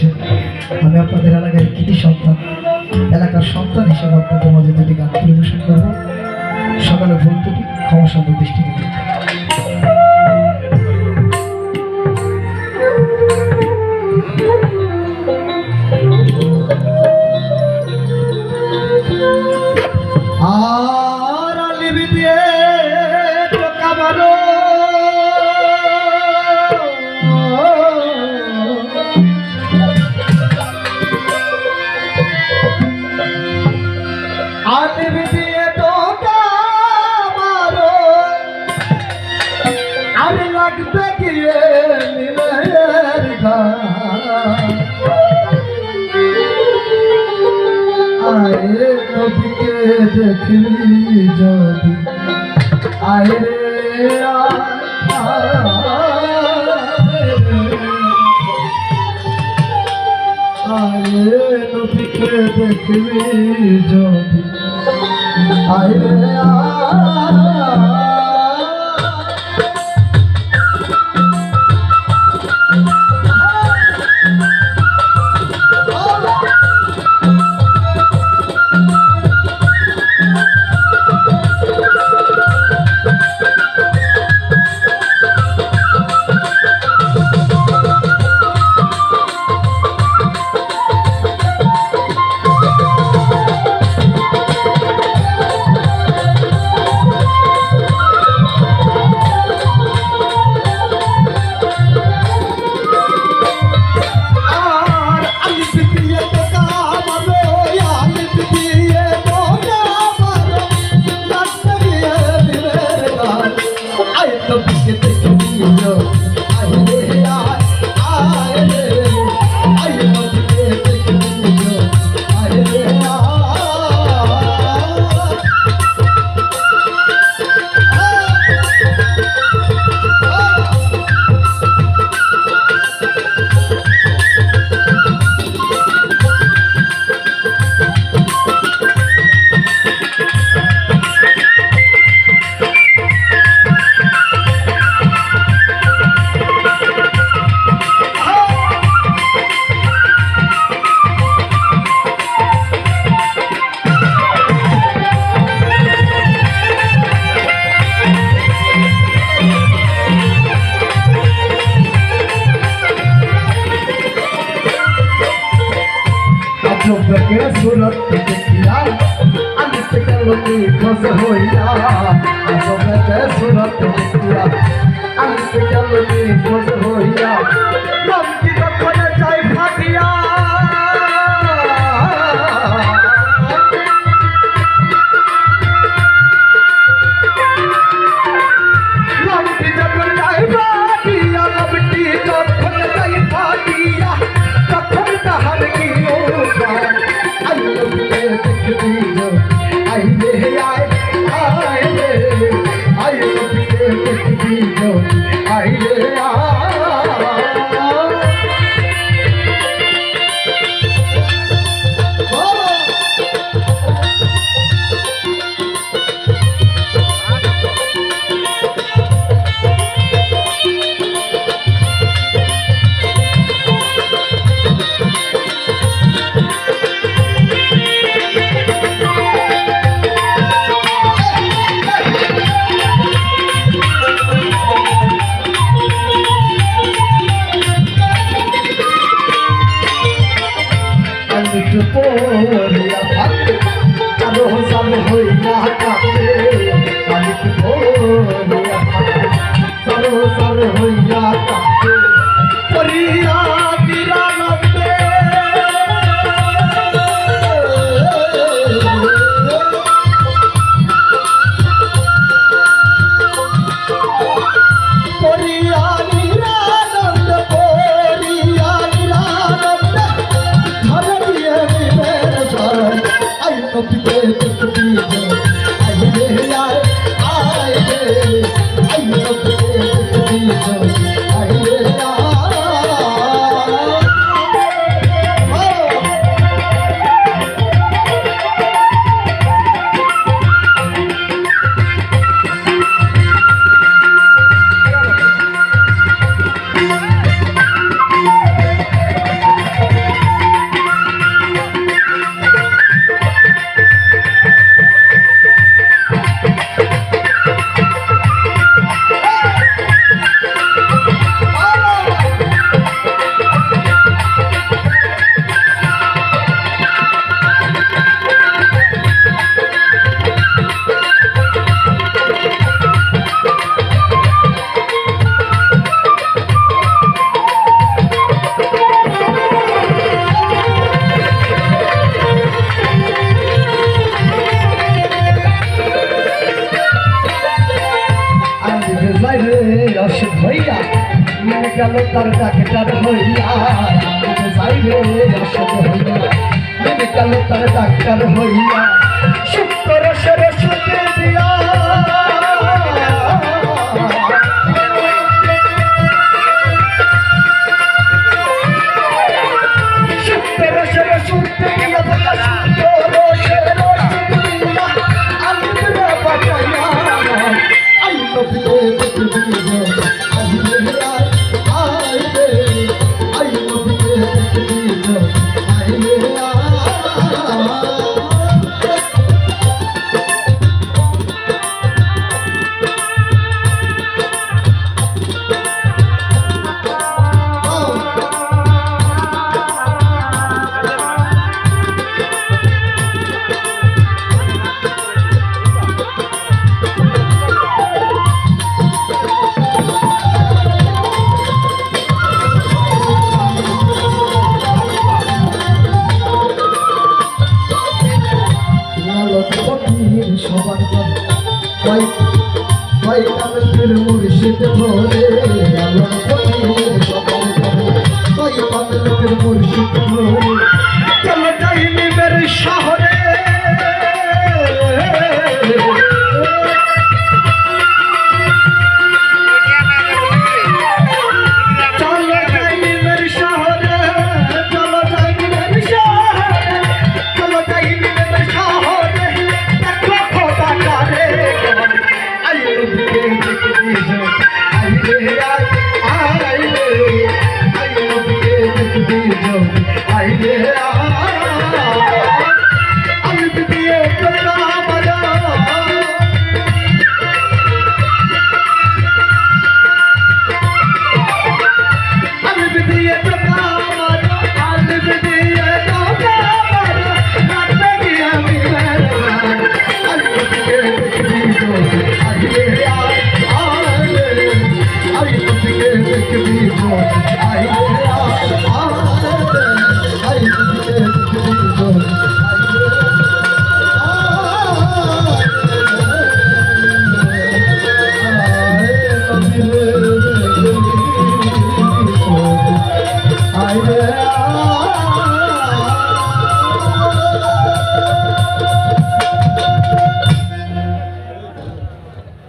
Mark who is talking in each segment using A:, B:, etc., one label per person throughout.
A: করছেন। আমি আপনাদের এলাকার কৃতি সন্তান, এলাকার সন্তান হিসেবে আপনাদের মাঝে দুটি গান পরিবেশন করব। সকালে ভুল ত্রুটি ক্ষমা সুন্দর দৃষ্টিতে আর আলিবি দিয়ে কাবারো আলিবি দিয়ে কাবারো আর লাগবে গিয়ে নীলের গান আয়ে নবীকে দেখলি যদি আয়ে রে আয়ে নবীকে দেখলি যদি আয়ে রে के सूरत देखिया अंत कलोनी खुश होइया सब के सूरत देखिया अंत कलोनी खुश होइया नम की कखन जाय फाटिया नम की कखन जाय फाटिया नम की कखन जाय फाटिया कखन दहर की पोरिया भक्त करो सब होइया काटे मालिक पोरिया भक्त करो सब होइया काटे पोरिया गिरा लबे पोरिया गिरा लबे पोरिया गिरा लबे धर दिए I গেল তার ডাক্তার হইয়া যাইবে নেমে গেল তার ডাক্তার হইয়া শুক্র সরস্বতী দিয়া শুক্র সরস্বতী দিয়া বলা শুক্র সরস্বতী দিয়া আলুরা বাজায়া আই নবীকে দেখবি সবার মুর্শিদ ধরে মুর্শিদ ধরে চলো যাই নিবের শহরে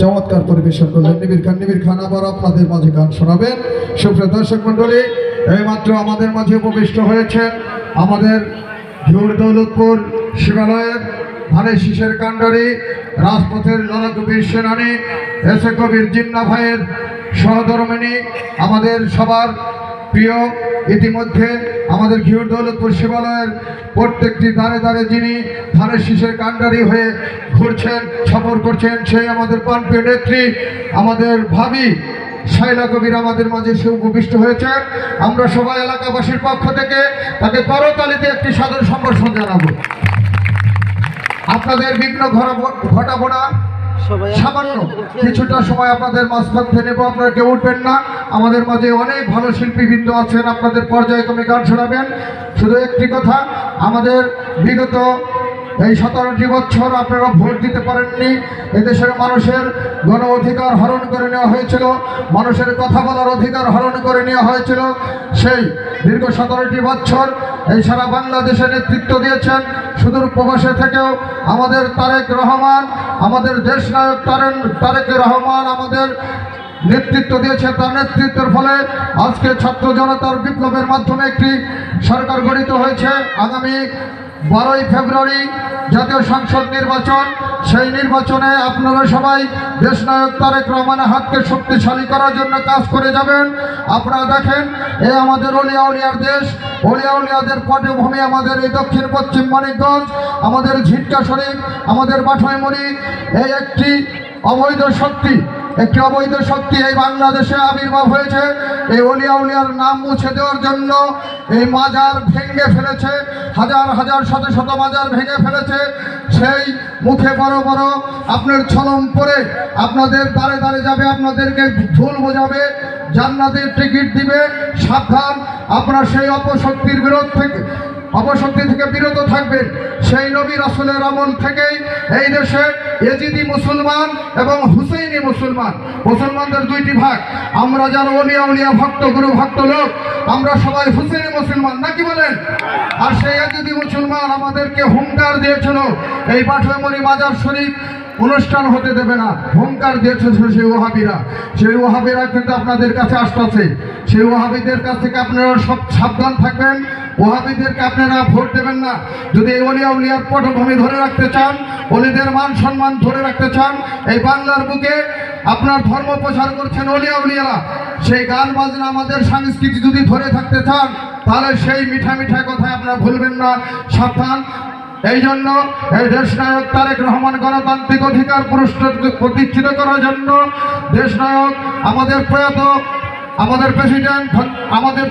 A: চমৎকার পরিবেশন করলেন নিবিড় খান আবার আপনাদের মাঝে গান শোনাবেন। সুপ্রিয় দর্শক মন্ডলী, এইমাত্র আমাদের মাঝে উপবিষ্ট হয়েছেন আমাদের ঘিউর দৌলতপুর শিবালয়ের ধানের শীষের কাণ্ডারি রাজপথের লড়াকু বীর সেনানী এসে কবির জিন্না ভাইয়ের সহধর্মিণী আমাদের সবার প্রিয়। ইতিমধ্যে আমাদের ঘিউর দৌলতপুর শিবালয়ের প্রত্যেকটি দ্বারে দ্বারে যিনি ধানের শীষের কাণ্ডারি হয়ে ঘুরছেন সফর করছেন সেই আমাদের প্রাণপ্রিয় নেত্রী আমাদের ভাবি শাইলা কবির আমাদের মাঝে সে উপবিষ্ট হয়েছেন। আমরা সবাই এলাকাবাসীর পক্ষ থেকে তাকে করতালিতে একটি সাদর সম্ভাষণ জানাবো। আপনাদের বিঘ্ন ঘটাবো না, সামান্য কিছুটা সময় আপনাদের মাঝখানে নেব, আপনারা কেউ উঠবেন না। আমাদের মাঝে অনেক ভালো শিল্পীবৃন্দ আছেন, আপনাদের পর্যায়ক্রমে গান শোনাবেন। শুধু একটি কথা, আমাদের বিগত এই 17টি বছর আপনারা ভোট দিতে পারেননি। এদেশের মানুষের গণ অধিকার হরণ করে নেওয়া হয়েছিল, মানুষের কথা বলার অধিকার হরণ করে নেওয়া হয়েছিল। সেই দীর্ঘ 17টি বছর এই সারা বাংলাদেশে নেতৃত্ব দিয়েছেন। সুদূর প্রবাসে থেকেও আমাদের তারেক রহমান, আমাদের দেশনায়ক তারেক রহমান আমাদের নেতৃত্ব দিয়েছে। তার নেতৃত্বের ফলে আজকে ছাত্র জনতার বিপ্লবের মাধ্যমে একটি সরকার গঠিত হয়েছে। আগামী 12ই ফেব্রুয়ারি জাতীয় সংসদ নির্বাচন, সেই নির্বাচনে আপনারা সবাই দেশনায়ক তারেক রহমানের হাতকে শক্তিশালী করার জন্য কাজ করে যাবেন। আপনারা দেখেন, এ আমাদের অলিয়া উলিয়ার দেশ, অলিয়া উলিয়াদের পটভূমি আমাদের এই দক্ষিণ পশ্চিম মানিকগঞ্জ, আমাদের ঝিটকা শরীফ, আমাদের বাঠাইমুড়ি। এই একটি অবৈধ শক্তি এই বাংলাদেশে আবির্ভাব হয়েছে। এই অলিয়া উলিয়ার নাম মুছে দেওয়ার জন্য এই মাজার ভেঙে ফেলেছে, হাজার হাজার শত শত মাজার ভেঙে ফেলেছে। সেই মুখে বড় বড় আপনার ছলম পরে আপনাদের দ্বারে দ্বারে যাবে, আপনাদেরকে ঝুল বোঝাবে, জান্নাতের টিকিট দিবে। সাবধান, আপনারা সেই অপশক্তির অপশক্তি থেকে বিরত থাকবেন। সেই নবী রাসূলের আমল থেকেই এই দেশে এজিদি মুসলমান এবং হুসেইনি মুসলমান, মুসলমানদের দুইটি ভাগ। আমরা যারা ওলিয়া উলিয়া ভক্ত গুরু ভক্ত লোক, আমরা সবাই হুসেইনি মুসলমান, নাকি বলেন? আর সেই এজিদি মুসলমান আমাদেরকে হুঙ্কার দিয়েছিল এই পাঠমণি মাজার শরীফ অনুষ্ঠান হতে দেবে না, হুঙ্কার দিয়েছে সেই ওহাবিরা। সেই ওহাবিরা কিন্তু আপনাদের কাছে আসতেছে। সেই ওহাবিদের কাছ থেকে আপনারা সব সাবধান থাকবেন। ওহাবিদেরকে আপনারা ভোট দেবেন না। যদি এই অলিয়া উলিয়ার পটভূমি ধরে রাখতে চান, অলিদের মান সম্মান ধরে রাখতে চান, এই বাংলার বুকে আপনার ধর্ম প্রচার করছেন অলিয়া উলিয়ারা, সেই গান বাজনা আমাদের সংস্কৃতি যদি ধরে থাকতে চান, তাহলে সেই মিঠা মিঠা কথা আপনারা ভুলবেন না, সাবধান। এই জন্য এই দেশ নায়ক তারেক রহমান গণতান্ত্রিক অধিকার প্রতিষ্ঠিত করার জন্য দেশ নায়ক আমাদের প্রয়াত আমাদের প্রেসিডেন্ট আমাদের